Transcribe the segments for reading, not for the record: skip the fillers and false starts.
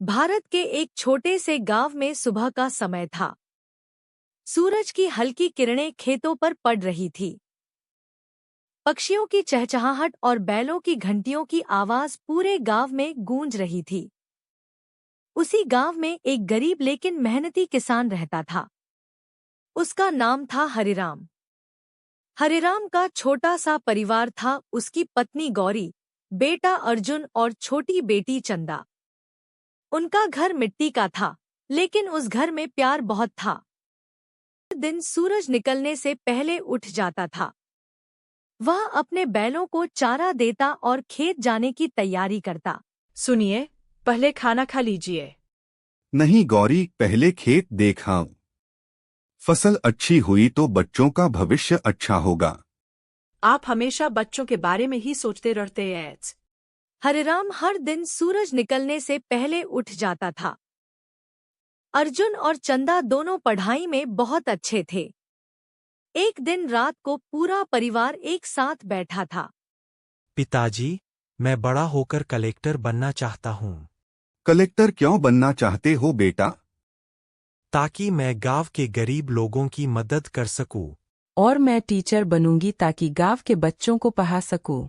भारत के एक छोटे से गांव में सुबह का समय था। सूरज की हल्की किरणें खेतों पर पड़ रही थी। पक्षियों की चहचहाहट और बैलों की घंटियों की आवाज पूरे गांव में गूंज रही थी। उसी गांव में एक गरीब लेकिन मेहनती किसान रहता था। उसका नाम था हरिराम। हरिराम का छोटा सा परिवार था, उसकी पत्नी गौरी, बेटा अर्जुन और छोटी बेटी चंदा। उनका घर मिट्टी का था, लेकिन उस घर में प्यार बहुत था। हर दिन सूरज निकलने से पहले उठ जाता था। वह अपने बैलों को चारा देता और खेत जाने की तैयारी करता। सुनिए, पहले खाना खा लीजिए। नहीं गौरी, पहले खेत देखा। फसल अच्छी हुई तो बच्चों का भविष्य अच्छा होगा। आप हमेशा बच्चों के बारे में ही सोचते रहते हैं। हरिराम हर दिन सूरज निकलने से पहले उठ जाता था। अर्जुन और चंदा दोनों पढ़ाई में बहुत अच्छे थे। एक दिन रात को पूरा परिवार एक साथ बैठा था। पिताजी, मैं बड़ा होकर कलेक्टर बनना चाहता हूँ। कलेक्टर क्यों बनना चाहते हो बेटा? ताकि मैं गांव के गरीब लोगों की मदद कर सकूं। और मैं टीचर बनूंगी ताकि गांव के बच्चों को पढ़ा सकूं।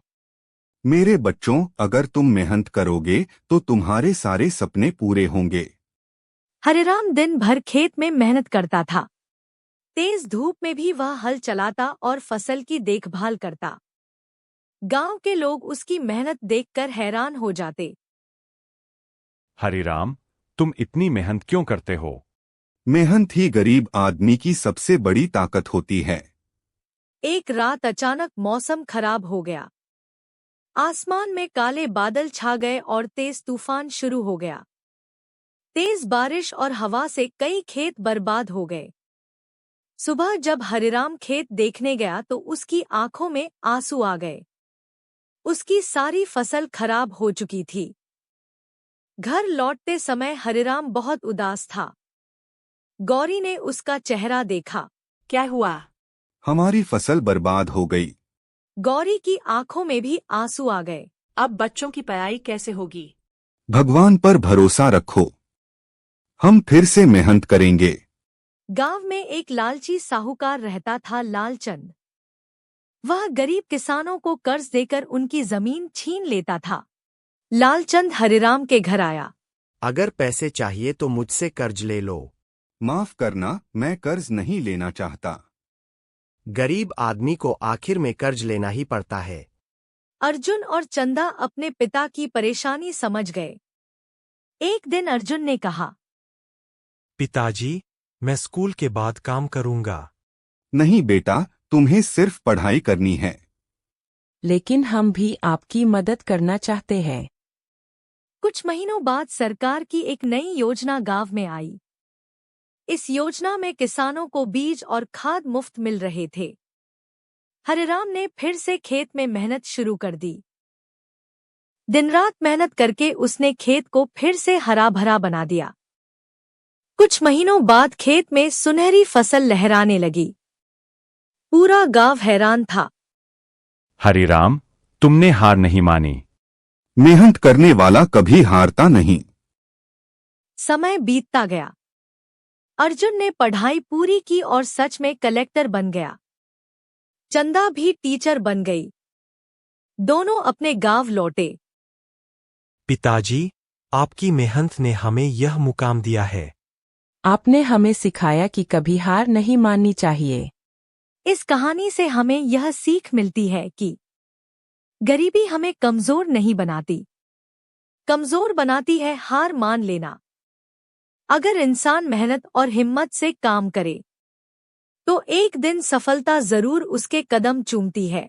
मेरे बच्चों, अगर तुम मेहनत करोगे तो तुम्हारे सारे सपने पूरे होंगे। हरिराम दिन भर खेत में मेहनत करता था। तेज धूप में भी वह हल चलाता और फसल की देखभाल करता। गांव के लोग उसकी मेहनत देखकर हैरान हो जाते। हरिराम, तुम इतनी मेहनत क्यों करते हो? मेहनत ही गरीब आदमी की सबसे बड़ी ताकत होती है। एक रात अचानक मौसम खराब हो गया। आसमान में काले बादल छा गए और तेज तूफान शुरू हो गया। तेज बारिश और हवा से कई खेत बर्बाद हो गए। सुबह जब हरिराम खेत देखने गया तो उसकी आंखों में आंसू आ गए। उसकी सारी फसल खराब हो चुकी थी। घर लौटते समय हरिराम बहुत उदास था। गौरी ने उसका चेहरा देखा। क्या हुआ? हमारी फसल बर्बाद हो गई। गौरी की आंखों में भी आंसू आ गए। अब बच्चों की पढ़ाई कैसे होगी? भगवान पर भरोसा रखो, हम फिर से मेहनत करेंगे। गांव में एक लालची साहूकार रहता था, लालचंद। वह गरीब किसानों को कर्ज देकर उनकी जमीन छीन लेता था। लालचंद हरिराम के घर आया। अगर पैसे चाहिए तो मुझसे कर्ज ले लो। माफ करना, मैं कर्ज नहीं लेना चाहता। गरीब आदमी को आखिर में कर्ज लेना ही पड़ता है। अर्जुन और चंदा अपने पिता की परेशानी समझ गए। एक दिन अर्जुन ने कहा, पिताजी, मैं स्कूल के बाद काम करूंगा। नहीं बेटा, तुम्हें सिर्फ पढ़ाई करनी है। लेकिन हम भी आपकी मदद करना चाहते हैं। कुछ महीनों बाद सरकार की एक नई योजना गांव में आई। इस योजना में किसानों को बीज और खाद मुफ्त मिल रहे थे। हरिराम ने फिर से खेत में मेहनत शुरू कर दी। दिन रात मेहनत करके उसने खेत को फिर से हरा भरा बना दिया। कुछ महीनों बाद खेत में सुनहरी फसल लहराने लगी। पूरा गांव हैरान था। हरिराम, तुमने हार नहीं मानी। मेहनत करने वाला कभी हारता नहीं। समय बीतता गया। अर्जुन ने पढ़ाई पूरी की और सच में कलेक्टर बन गया। चंदा भी टीचर बन गई। दोनों अपने गांव लौटे। पिताजी, आपकी मेहनत ने हमें यह मुकाम दिया है। आपने हमें सिखाया कि कभी हार नहीं माननी चाहिए। इस कहानी से हमें यह सीख मिलती है कि गरीबी हमें कमजोर नहीं बनाती, कमजोर बनाती है हार मान लेना। अगर इंसान मेहनत और हिम्मत से काम करे तो एक दिन सफलता जरूर उसके कदम चूमती है।